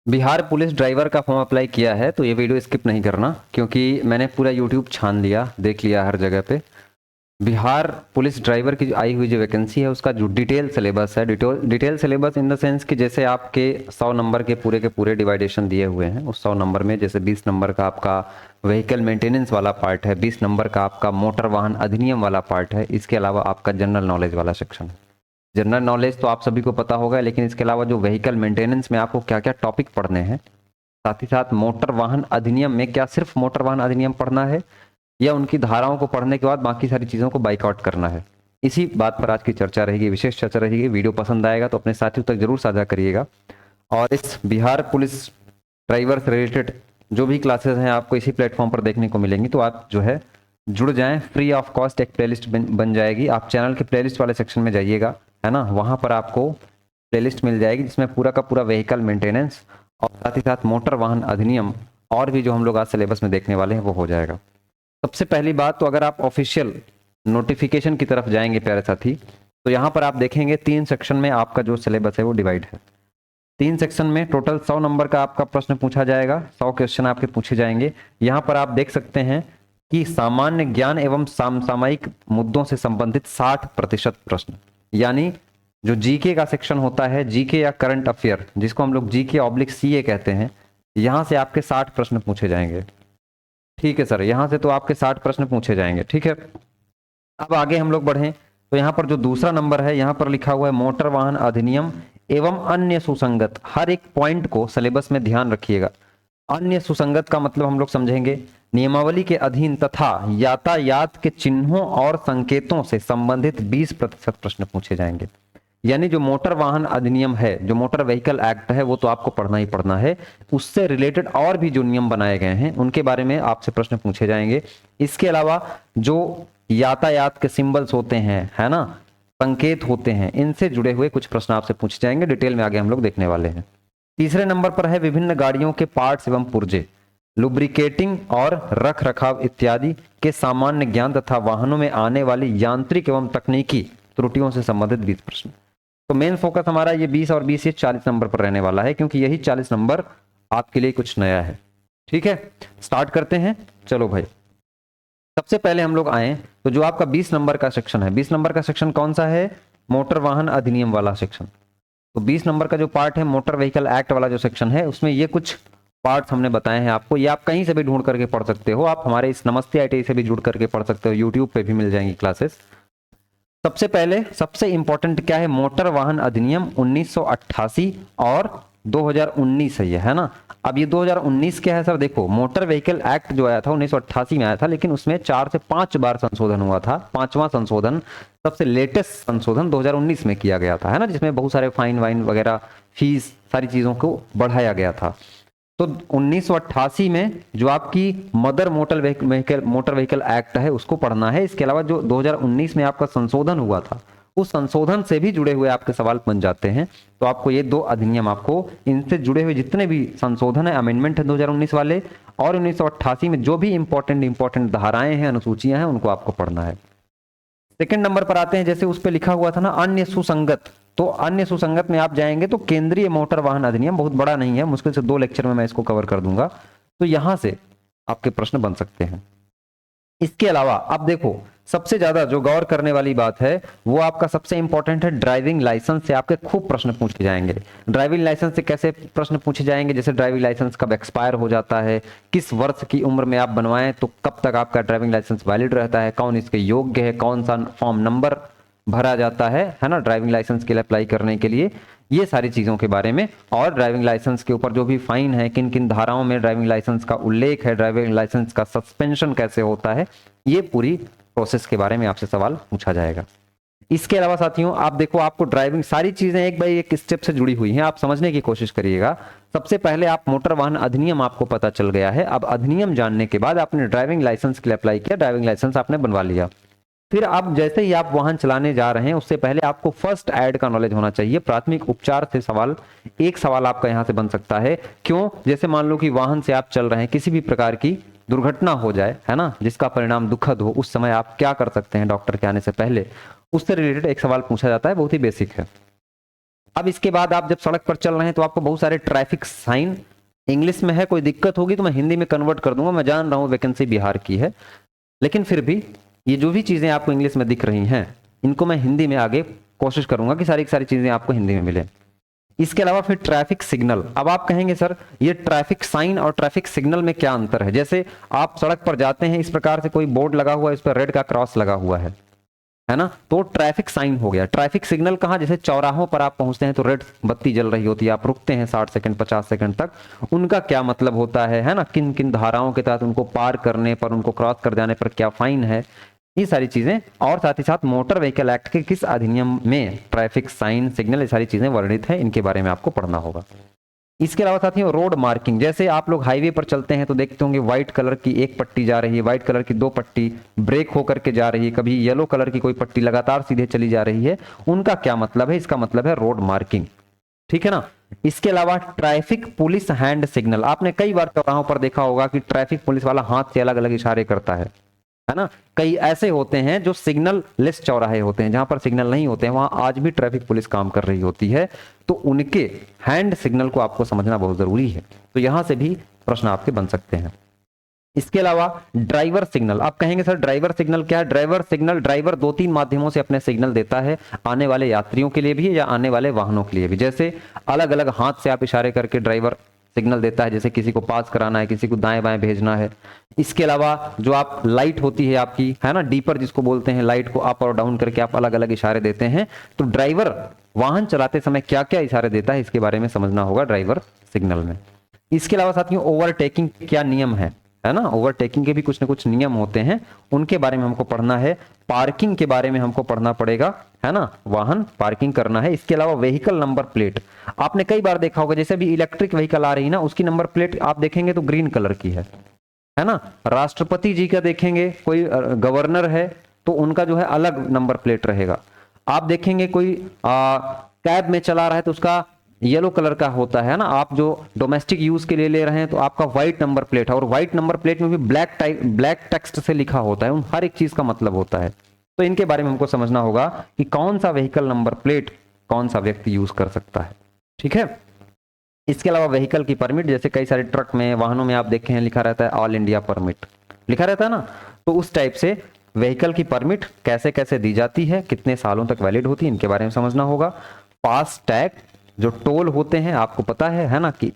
Bihar police driver का form apply किया है तो ये वीडियो स्किप नहीं करना, क्योंकि मैंने पूरा यूट्यूब छान लिया, देख लिया हर जगह पे। बिहार पुलिस ड्राइवर की जो आई हुई जो वैकेंसी है उसका जो डिटेल सिलेबस है, detail syllabus in the sense कि जैसे आपके 100 नंबर के पूरे डिवाइडेशन दिए हुए हैं। उस 100 नंबर में जैसे 20 नंबर का आपका व्हीकल मेंटेनेंस वाला पार्ट है, 20 नंबर का आपका मोटर वाहन अधिनियम वाला पार्ट है, इसके अलावा आपका जनरल नॉलेज वाला सेक्शन है। जनरल नॉलेज तो आप सभी को पता होगा, लेकिन इसके अलावा जो व्हीकल मेंटेनेंस में आपको क्या क्या टॉपिक पढ़ने हैं, साथ ही साथ मोटर वाहन अधिनियम में क्या सिर्फ मोटर वाहन अधिनियम पढ़ना है या उनकी धाराओं को पढ़ने के बाद बाकी सारी चीज़ों को बाइकआउट करना है, इसी बात पर आज की चर्चा रहेगी, विशेष चर्चा रहेगी। वीडियो पसंद आएगा तो अपने साथियों तक जरूर साझा करिएगा। और इस बिहार पुलिस ड्राइवर से रिलेटेड जो भी क्लासेस हैं आपको इसी प्लेटफॉर्म पर देखने को मिलेंगी, तो आप जो है जुड़ जाएं। फ्री ऑफ कॉस्ट एक प्लेलिस्ट बन जाएगी। आप चैनल के प्लेलिस्ट वाले सेक्शन में जाइएगा, है ना, वहाँ पर आपको प्लेलिस्ट मिल जाएगी जिसमें पूरा का पूरा व्हीकल मेंटेनेंस और साथ ही साथ मोटर वाहन अधिनियम और भी जो हम लोग आज सिलेबस में देखने वाले हैं वो हो जाएगा। सबसे पहली बात तो अगर आप ऑफिशियल नोटिफिकेशन की तरफ जाएंगे प्यारे साथी, तो यहाँ पर आप देखेंगे 3 सेक्शन में आपका जो सिलेबस है वो डिवाइड है। 3 सेक्शन में टोटल 100 नंबर का आपका प्रश्न पूछा जाएगा, 100 क्वेश्चन आपके पूछे जाएंगे। यहाँ पर आप देख सकते हैं कि सामान्य ज्ञान एवं समसामयिक मुद्दों से संबंधित 60% प्रश्न, यानी जो जीके का सेक्शन होता है, जीके या करंट अफेयर, जिसको हम लोग जीके ऑब्लिक सीए कहते हैं, यहाँ से आपके 60 प्रश्न पूछे जाएंगे। ठीक है सर, यहाँ से तो आपके 60 प्रश्न पूछे जाएंगे। ठीक है, अब आगे हम लोग बढ़ें तो यहाँ पर जो दूसरा नंबर है, यहाँ पर लिखा हुआ है मोटर वाहन अधिनियम एवं अन्य सुसंगत। हर एक पॉइंट को सिलेबस में ध्यान रखिएगा। अन्य सुसंगत का मतलब हम लोग समझेंगे नियमावली के अधीन तथा यातायात के चिन्हों और संकेतों से संबंधित 20% प्रश्न पूछे जाएंगे। यानी जो मोटर वाहन अधिनियम है, जो मोटर व्हीकल एक्ट है, वो तो आपको पढ़ना ही पढ़ना है। उससे रिलेटेड और भी जो नियम बनाए गए हैं उनके बारे में आपसे प्रश्न पूछे जाएंगे। इसके अलावा जो यातायात के सिंबल्स होते हैं, है ना, संकेत होते हैं, इनसे जुड़े हुए कुछ प्रश्न आपसे पूछे जाएंगे। डिटेल में आगे हम लोग देखने वाले हैं। तीसरे नंबर पर है विभिन्न गाड़ियों के पार्ट्स एवं पुर्जे, लुब्रिकेटिंग और रख रखाव इत्यादि के सामान्य ज्ञान तथा वाहनों में आने वाली यांत्रिक एवं तकनीकी त्रुटियों से संबंधित 20 प्रश्न। तो मेन फोकस हमारा ये 20 और 20 ये 40 नंबर पर रहने वाला है, क्योंकि यही 40 नंबर आपके लिए कुछ नया है। ठीक है, स्टार्ट करते हैं। चलो भाई, सबसे पहले हम लोग आए तो जो आपका 20 नंबर का सेक्शन है, 20 नंबर का सेक्शन कौन सा है? मोटर वाहन अधिनियम वाला सेक्शन। तो 20 नंबर का जो पार्ट है मोटर व्हीकल एक्ट वाला जो सेक्शन है, उसमें ये कुछ पार्ट्स हमने बताए हैं आपको। ये आप कहीं से भी ढूंढ करके पढ़ सकते हो। आप हमारे इस नमस्ते आईटी से भी जुड़ करके पढ़ सकते हो, यूट्यूब पे भी मिल जाएंगी क्लासेस। सबसे पहले सबसे इंपॉर्टेंट क्या है? मोटर वाहन अधिनियम 1988 और 2019 है ना। अब ये 2019 क्या है सर? देखो, मोटर व्हीकल एक्ट जो आया था 1988 में आया था, लेकिन उसमें 4 से 5 बार संशोधन हुआ था। 5वां संशोधन, सबसे लेटेस्ट संशोधन 2019 में किया गया था, है ना, जिसमें बहुत सारे फाइन वाइन वगैरह, फीस, सारी चीजों को बढ़ाया गया था। तो 1988 में जो आपकी मदर मोटर व्हीकल एक्ट है उसको पढ़ना है। इसके अलावा जो 2019 में आपका संशोधन हुआ था, उस संशोधन से भी जुड़े हुए आपके सवाल बन जाते हैं। तो आपको ये 2 अधिनियम, आपको इनसे जुड़े हुए जितने भी संशोधन है, अमेंडमेंट है 2019 वाले और 1988 में जो भी इंपॉर्टेंट धाराएं हैं, अनुसूचियां हैं, उनको आपको पढ़ना है। सेकंड नंबर पर आते हैं, जैसे उस पर लिखा हुआ था ना अन्य सुसंगत, तो अन्य सुसंगत में आप जाएंगे तो केंद्रीय मोटर वाहन अधिनियम, बहुत बड़ा नहीं है, मुश्किल से 2 लेक्चर में मैं इसको कवर कर दूंगा। तो यहां से आपके प्रश्न बन सकते हैं। इसके अलावा अब देखो, सबसे ज्यादा जो गौर करने वाली बात है वो आपका सबसे इंपॉर्टेंट है ड्राइविंग लाइसेंस से आपके खूब प्रश्न पूछे जाएंगे। ड्राइविंग लाइसेंस से कैसे प्रश्न पूछे जाएंगे? जैसे ड्राइविंग लाइसेंस कब एक्सपायर हो जाता है, किस वर्ष की उम्र में आप बनवाएं तो कब तक आपका ड्राइविंग लाइसेंस वैलिड रहता है, कौन इसके योग्य है, कौन सा फॉर्म नंबर भरा जाता है ना, ड्राइविंग लाइसेंस के लिए अप्लाई करने के लिए, ये सारी चीजों के बारे में। और ड्राइविंग लाइसेंस के ऊपर जो भी फाइन है, किन किन धाराओं में ड्राइविंग लाइसेंस का उल्लेख है, ड्राइविंग लाइसेंस का सस्पेंशन कैसे होता है, ये पूरी प्रोसेस के बारे में आपसे सवाल पूछा जाएगा। इसके अलावा साथियों आप देखो, आपको ड्राइविंग सारी चीजें एक बाई एक स्टेप से जुड़ी हुई हैं, आप समझने की कोशिश करिएगा। सबसे पहले आप मोटर वाहन अधिनियम आपको पता चल गया है। अब अधिनियम जानने के बाद आपने ड्राइविंग लाइसेंस के लिए अप्लाई किया, ड्राइविंग लाइसेंस आपने बनवा लिया। फिर आप जैसे ही आप वाहन चलाने जा रहे हैं उससे पहले आपको फर्स्ट एड का नॉलेज होना चाहिए। प्राथमिक उपचार से सवाल, एक सवाल आपका यहां से बन सकता है। क्यों? जैसे मान लो कि वाहन से आप चल रहे हैं, किसी भी प्रकार की दुर्घटना हो जाए, है ना, जिसका परिणाम दुखद हो, उस समय आप क्या कर सकते हैं डॉक्टर के आने से पहले, उससे रिलेटेड एक सवाल पूछा जाता है, बहुत ही बेसिक है। अब इसके बाद आप जब सड़क पर चल रहे हैं तो आपको बहुत सारे ट्रैफिक साइन इंग्लिश में है, कोई दिक्कत होगी तो मैं हिंदी में कन्वर्ट कर दूंगा। मैं जान रहा हूँ वैकेंसी बिहार की है, लेकिन फिर भी ये जो भी चीजें आपको इंग्लिश में दिख रही हैं इनको मैं हिंदी में आगे कोशिश करूंगा कि सारी की सारी चीजें आपको हिंदी में मिले। इसके अलावा फिर ट्रैफिक सिग्नल। अब आप कहेंगे सर ये ट्रैफिक साइन और ट्रैफिक सिग्नल में क्या अंतर है? जैसे आप सड़क पर जाते हैं, इस प्रकार से कोई बोर्ड लगा हुआ है, इस पर रेड का क्रॉस लगा हुआ है ना, तो ट्रैफिक साइन हो गया। ट्रैफिक सिग्नल कहां? जैसे चौराहों पर आप पहुंचते हैं तो रेड बत्ती जल रही होती है, आप रुकते हैं 60 सेकंड 50 सेकंड तक, उनका क्या मतलब होता है ना, किन किन धाराओं के तहत उनको पार करने पर, उनको क्रॉस कर जाने पर क्या फाइन है, ये सारी चीजें। और साथ ही साथ मोटर व्हीकल एक्ट के किस अधिनियम में ट्रैफिक साइन सिग्नल ये सारी चीजें वर्णित है, इनके बारे में आपको पढ़ना होगा। इसके अलावा साथियों रोड मार्किंग, जैसे आप लोग हाईवे पर चलते हैं तो देखते होंगे व्हाइट कलर की एक पट्टी जा रही है, व्हाइट कलर की दो पट्टी ब्रेक होकर के जा रही है, कभी येलो कलर की कोई पट्टी लगातार सीधे चली जा रही है, उनका क्या मतलब है? इसका मतलब है रोड मार्किंग, ठीक है ना। इसके अलावा ट्रैफिक पुलिस हैंड सिग्नल, आपने कई बार चौराहों पर देखा होगा कि ट्रैफिक पुलिस वाला हाथ से अलग अलग इशारे करता है ना। कई ऐसे होते हैं जो सिग्नल लेस चौराहे होते हैं, जहां पर सिग्नल नहीं होते हैं, वहां आज भी ट्रैफिक पुलिस काम कर रही होती है, तो उनके हैंड सिग्नल को आपको समझना बहुत जरूरी है। तो यहां से भी प्रश्न आपके बन सकते हैं। इसके अलावा ड्राइवर सिग्नल, आप कहेंगे सर ड्राइवर सिग्नल क्या है? ड्राइवर सिग्नल, ड्राइवर दो तीन माध्यमों से अपने सिग्नल देता है, आने वाले यात्रियों के लिए भी या आने वाले वाहनों के लिए भी। जैसे अलग अलग हाथ से आप इशारे करके ड्राइवर सिग्नल देता है, जैसे किसी को पास कराना है, किसी को दाएं बाएं भेजना है। इसके अलावा जो आप लाइट होती है आपकी, है ना, डीपर जिसको बोलते हैं, लाइट को अप और डाउन करके आप अलग अलग इशारे देते हैं, तो ड्राइवर वाहन चलाते समय क्या क्या इशारे देता है इसके बारे में समझना होगा ड्राइवर सिग्नल में। इसके अलावा साथियों ओवरटेकिंग क्या नियम है ना, ओवरटेकिंग के भी कुछ ना कुछ नियम होते हैं, उनके बारे में हमको पढ़ना है। पार्किंग के बारे में हमको पढ़ना पड़ेगा, है ना, वाहन पार्किंग करना है। इसके अलावा व्हीकल नंबर प्लेट, आपने कई बार देखा होगा, जैसे भी इलेक्ट्रिक व्हीकल आ रही है ना, उसकी नंबर प्लेट आप देखेंगे तो ग्रीन कलर की है ना। राष्ट्रपति जी का देखेंगे, कोई गवर्नर है तो उनका जो है अलग नंबर प्लेट रहेगा। आप देखेंगे कोई कैब में चला रहा है तो उसका येलो कलर का होता है ना। आप जो डोमेस्टिक यूज के लिए ले रहे हैं तो आपका व्हाइट नंबर प्लेट है, और व्हाइट नंबर प्लेट में भी ब्लैक टेक्स्ट से लिखा होता है, उन हर एक चीज का मतलब होता है। तो इनके बारे में हमको समझना होगा कि कौन सा व्हीकल नंबर प्लेट कौन सा व्यक्ति यूज कर सकता है, ठीक है। इसके अलावा व्हीकल की परमिट, जैसे कई सारे ट्रक में, वाहनों में आप देखे हैं लिखा रहता है ऑल इंडिया परमिट लिखा रहता है ना, तो उस टाइप से व्हीकल की परमिट कैसे कैसे दी जाती है, कितने सालों तक वैलिड होती है, इनके बारे में समझना होगा। फास्ट टैग, जो टोल होते हैं आपको पता है ना, कि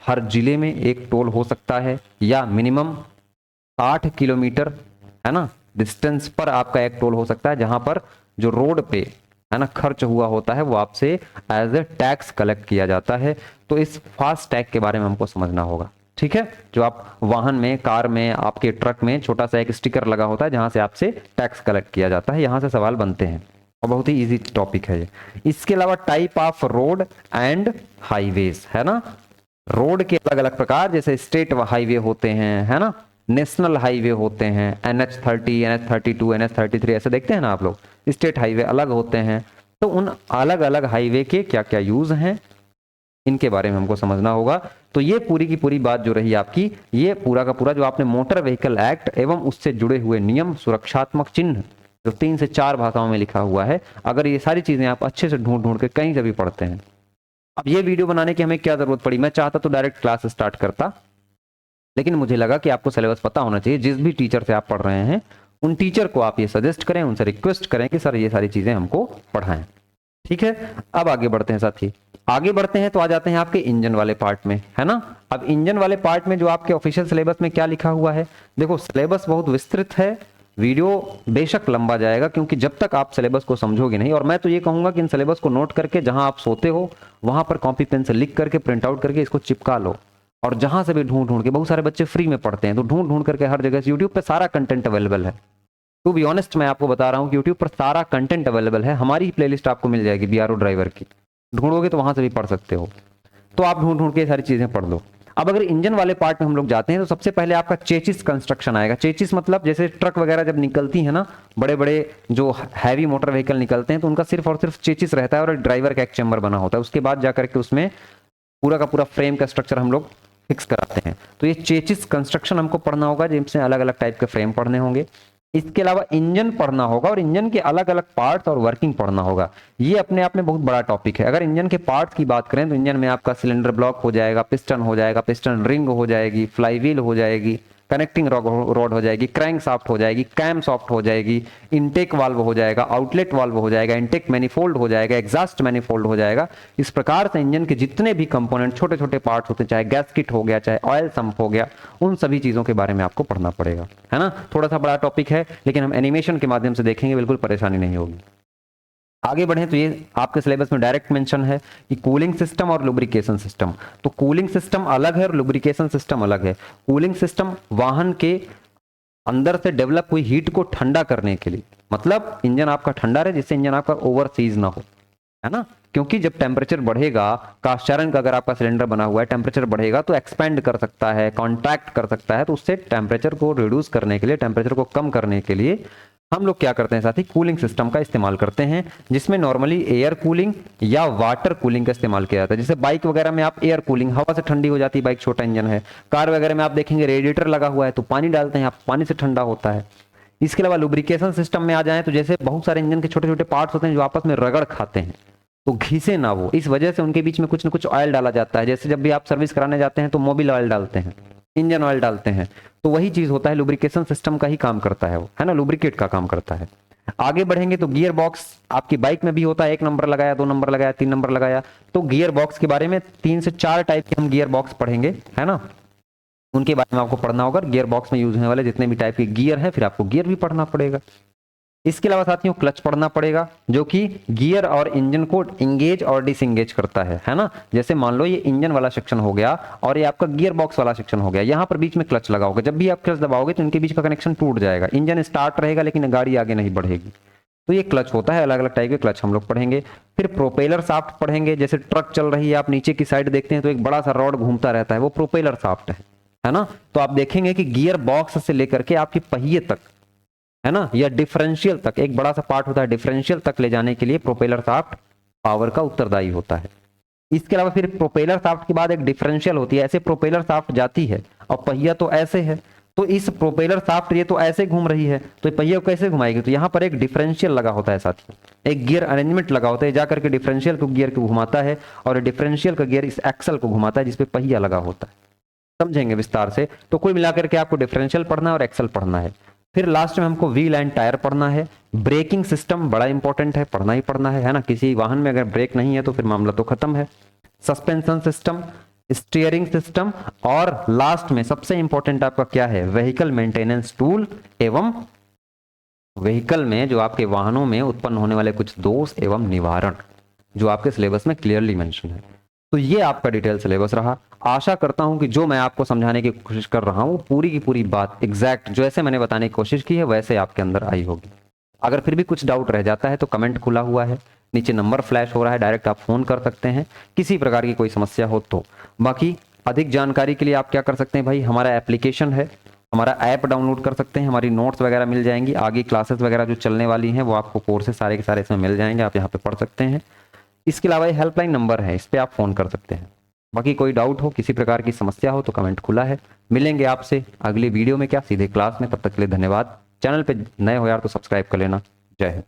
हर जिले में एक टोल हो सकता है, या मिनिमम 8 किलोमीटर, है ना, डिस्टेंस पर आपका एक टोल हो सकता है, जहां पर जो रोड पे, है ना, खर्च हुआ होता है वो आपसे एज ए टैक्स कलेक्ट किया जाता है। तो इस फास्ट टैग के बारे में हमको समझना होगा, ठीक है। जो आप वाहन में, कार में, आपके ट्रक में छोटा सा एक स्टिकर लगा होता है जहां से आपसे टैक्स कलेक्ट किया जाता है, यहां से सवाल बनते हैं और बहुत ही इजी टॉपिक है ये। इसके अलावा type of road and highways, है ना, रोड के अलग अलग प्रकार, जैसे स्टेट हाईवे होते हैं, है ना, नेशनल हाईवे होते हैं, NH30, NH32, NH33 ऐसे देखते हैं ना आप लोग, स्टेट हाईवे अलग होते हैं। तो उन अलग अलग हाईवे के क्या क्या यूज हैं इनके बारे में हमको समझना होगा। तो ये पूरी की पूरी बात जो रही आपकी, ये पूरा का पूरा जो आपने मोटर व्हीकल एक्ट एवं उससे जुड़े हुए नियम, सुरक्षात्मक चिन्ह, जो 3 से 4 भाषाओं में लिखा हुआ है, अगर ये सारी चीजें आप अच्छे से ढूंढ ढूंढ के कहीं से भी पढ़ते हैं। अब ये वीडियो बनाने की हमें क्या जरूरत पड़ी? मैं चाहता तो डायरेक्ट क्लास स्टार्ट करता, लेकिन मुझे लगा कि आपको सिलेबस पता होना चाहिए। जिस भी टीचर से आप पढ़ रहे हैं उन टीचर को आप ये सजेस्ट करें, उनसे रिक्वेस्ट करें कि सर ये सारी चीजें हमको पढ़ाएं, ठीक है। अब आगे बढ़ते हैं साथी, आगे बढ़ते हैं तो आ जाते हैं आपके इंजन वाले पार्ट में, है ना। अब इंजन वाले पार्ट में जो आपके ऑफिशियल सिलेबस में क्या लिखा हुआ है, देखो सिलेबस बहुत विस्तृत है, वीडियो बेशक लंबा जाएगा, क्योंकि जब तक आप सिलेबस को समझोगे नहीं, और मैं तो ये कहूंगा कि इन सिलेबस को नोट करके जहां आप सोते हो वहां पर कॉपी पेन से लिख करके प्रिंट आउट करके इसको चिपका लो, और जहां से भी ढूंढ ढूंढ के, बहुत सारे बच्चे फ्री में पढ़ते हैं तो ढूंढ ढूंढ करके हर जगह से, यूट्यूब पे सारा कंटेंट अवेलेबल है। टू बी ऑनेस्ट मैं आपको बता रहा हूँ कि यूट्यूब पर सारा कंटेंट अवेलेबल है, हमारी प्लेलिस्ट आपको मिल जाएगी BRO ड्राइवर की, ढूंढोगे तो वहां से भी पढ़ सकते हो। तो आप ढूंढ ढूंढ के सारी चीजें पढ़ लो। अब अगर इंजन वाले पार्ट में हम लोग जाते हैं तो सबसे पहले आपका चेचिस कंस्ट्रक्शन आएगा। चेचिस मतलब जैसे ट्रक वगैरह जब निकलती है ना, बड़े बड़े जो हैवी मोटर व्हीकल निकलते हैं, तो उनका सिर्फ और सिर्फ चेचिस रहता है और ड्राइवर का एक चेंबर बना होता है। उसके बाद जाकर के उसमें पूरा का पूरा फ्रेम का स्ट्रक्चर हम लोग फिक्स कराते हैं। तो ये चेचिस कंस्ट्रक्शन हमको पढ़ना होगा, जिसमें अलग अलग टाइप के फ्रेम पढ़ने होंगे। इसके अलावा इंजन पढ़ना होगा और इंजन के अलग अलग पार्ट्स और वर्किंग पढ़ना होगा। ये अपने आप में बहुत बड़ा टॉपिक है। अगर इंजन के पार्ट्स की बात करें तो इंजन में आपका सिलेंडर ब्लॉक हो जाएगा, पिस्टन हो जाएगा, पिस्टन रिंग हो जाएगी, फ्लाईव्हील हो जाएगी, कनेक्टिंग रॉड हो जाएगी, क्रैंक शाफ्ट हो जाएगी, कैम शाफ्ट हो जाएगी, इनटेक वाल्व हो जाएगा, आउटलेट वाल्व हो जाएगा, इनटेक मैनिफोल्ड हो जाएगा, एग्जॉस्ट मैनिफोल्ड हो जाएगा। इस प्रकार से इंजन के जितने भी कंपोनेंट छोटे छोटे पार्ट्स होते हैं, चाहे गैस्किट हो गया, चाहे ऑयल संप हो गया, उन सभी चीजों के बारे में आपको पढ़ना पड़ेगा, है ना। थोड़ा सा बड़ा टॉपिक है लेकिन हम एनिमेशन के माध्यम से देखेंगे, बिल्कुल परेशानी नहीं होगी। आगे बढ़े तो ये आपके सिलेबस में डायरेक्ट मेंशन है कि कूलिंग सिस्टम और लुब्रिकेशन सिस्टम। तो कूलिंग सिस्टम अलग है और लुब्रिकेशन सिस्टम अलग है। कूलिंग सिस्टम वाहन के अंदर से डेवलप हुई हीट को ठंडा करने के लिए, मतलब इंजन आपका ठंडा रहे जिससे इंजन आपका ओवरसीज ना हो, है ना। क्योंकि जब टेम्परेचर बढ़ेगा, कास्चायरन का अगर आपका सिलेंडर बना हुआ है, टेम्परेचर बढ़ेगा तो एक्सपेंड कर सकता है, कॉन्ट्रैक्ट कर सकता है, तो उससे टेम्परेचर को रिड्यूस करने के लिए, टेम्परेचर को कम करने के लिए हम लोग क्या करते हैं साथी, कूलिंग सिस्टम का इस्तेमाल करते हैं, जिसमें नॉर्मली एयर कूलिंग या वाटर कूलिंग का इस्तेमाल किया जाता है। जैसे बाइक वगैरह में आप एयर कूलिंग, हवा से ठंडी हो जाती है, बाइक छोटा इंजन है। कार वगैरह में आप देखेंगे रेडिएटर लगा हुआ है तो पानी डालते हैं आप, पानी से ठंडा होता है। इसके अलावा लुब्रिकेशन सिस्टम में आ जाए तो जैसे बहुत सारे इंजन के छोटे छोटे पार्ट्स होते हैं जो आपस में रगड़ खाते हैं तो घिसे ना वो, इस वजह से उनके बीच में कुछ ना कुछ ऑयल डाला जाता है। जैसे जब भी आप सर्विस कराने जाते हैं तो मोबिल ऑयल डालते हैं, इंजन ऑयल डालते हैं, तो वही चीज होता है, लुब्रिकेशन सिस्टम का ही काम करता है वो, है ना, लुब्रिकेट का काम करता है। आगे बढ़ेंगे तो गियर बॉक्स आपकी बाइक में भी होता है, 1 नंबर लगाया, 2 नंबर लगाया, 3 नंबर लगाया। तो गियर बॉक्स के बारे में 3 से 4 टाइप के हम गियर बॉक्स पढ़ेंगे, है ना, उनके बारे में आपको पढ़ना होगा। गियर बॉक्स में यूज होने वाले जितने भी टाइप के गियर हैं, फिर आपको गियर भी पढ़ना पड़ेगा। इसके अलावा साथियों क्लच पढ़ना पड़ेगा, जो कि गियर और इंजन को इंगेज और डिसएंगेज करता है ना। जैसे मान लो ये इंजन वाला सेक्शन हो गया और ये आपका गियर बॉक्स वाला सेक्शन हो गया, यहाँ पर बीच में क्लच लगा होगा। जब भी आप क्लच दबाओगे तो इनके बीच का कनेक्शन टूट जाएगा, इंजन स्टार्ट रहेगा लेकिन गाड़ी आगे नहीं बढ़ेगी। तो ये क्लच होता है, अलग अलग टाइप के क्लच हम लोग पढ़ेंगे। फिर प्रोपेलर शाफ्ट पढ़ेंगे। जैसे ट्रक चल रही है, आप नीचे की साइड देखते हैं तो एक बड़ा सा रॉड घूमता रहता है, वो प्रोपेलर शाफ्ट है ना। तो आप देखेंगे कि गियर बॉक्स से लेकर के आपके पहिए तक, है ना, या डिफरेंशियल तक एक बड़ा सा पार्ट होता है, डिफरेंशियल तक ले जाने के लिए प्रोपेलर शाफ्ट पावर का उत्तरदायी होता है। इसके अलावा फिर प्रोपेलर शाफ्ट के बाद एक डिफरेंशियल होती है, ऐसे प्रोपेलर शाफ्ट जाती है और पहिया तो ऐसे है, तो इस प्रोपेलर शाफ्ट ये तो ऐसे घूम रही है तो पहिया को कैसे घुमाएगी, तो यहाँ पर एक डिफरेंशियल लगा होता है साथियों, एक गियर अरेंजमेंट लगा होता है, जाकर के डिफरेंशियल को गियर को घुमाता है और डिफरेंशियल का गियर इस एक्सल को घुमाता है जिसपे पहिया लगा होता है। समझेंगे विस्तार से। तो कुल मिलाकर के आपको डिफरेंशियल पढ़ना है और एक्सल पढ़ना है। फिर लास्ट में हमको व्हील एंड टायर पढ़ना है। ब्रेकिंग सिस्टम बड़ा इंपॉर्टेंट है, पढ़ना ही पढ़ना है ना। किसी वाहन में अगर ब्रेक नहीं है तो फिर मामला तो खत्म है। सस्पेंशन सिस्टम, स्टीयरिंग सिस्टम और लास्ट में सबसे इंपॉर्टेंट आपका क्या है, व्हीकल मेंटेनेंस टूल एवं व्हीकल में जो आपके वाहनों में उत्पन्न होने वाले कुछ दोष एवं निवारण, जो आपके सिलेबस में क्लियरली मेंशन है। तो ये आपका डिटेल सिलेबस रहा। आशा करता हूं कि जो मैं आपको समझाने की कोशिश कर रहा हूं पूरी की पूरी बात एग्जैक्ट जैसे मैंने बताने की कोशिश की है वैसे आपके अंदर आई होगी। अगर फिर भी कुछ डाउट रह जाता है तो कमेंट खुला हुआ है, नीचे नंबर फ्लैश हो रहा है, डायरेक्ट आप फोन कर सकते हैं किसी प्रकार की कोई समस्या हो तो। बाकी अधिक जानकारी के लिए आप क्या कर सकते हैं भाई, हमारा एप्लीकेशन है, हमारा ऐप डाउनलोड कर सकते हैं, हमारी नोट्स वगैरह मिल जाएंगी, आगे क्लासेस वगैरह जो चलने वाली हैं वो आपको कोर्सेस सारे के सारे इसमें मिल जाएंगे, आप यहाँ पे पढ़ सकते हैं। इसके अलावा ये हेल्पलाइन नंबर है, इस पर आप फोन कर सकते हैं। बाकी कोई डाउट हो, किसी प्रकार की समस्या हो तो कमेंट खुला है। मिलेंगे आपसे अगली वीडियो में, क्या सीधे क्लास में। तब तक के लिए धन्यवाद। चैनल पे नए हो यार तो सब्सक्राइब कर लेना। जय हिंद।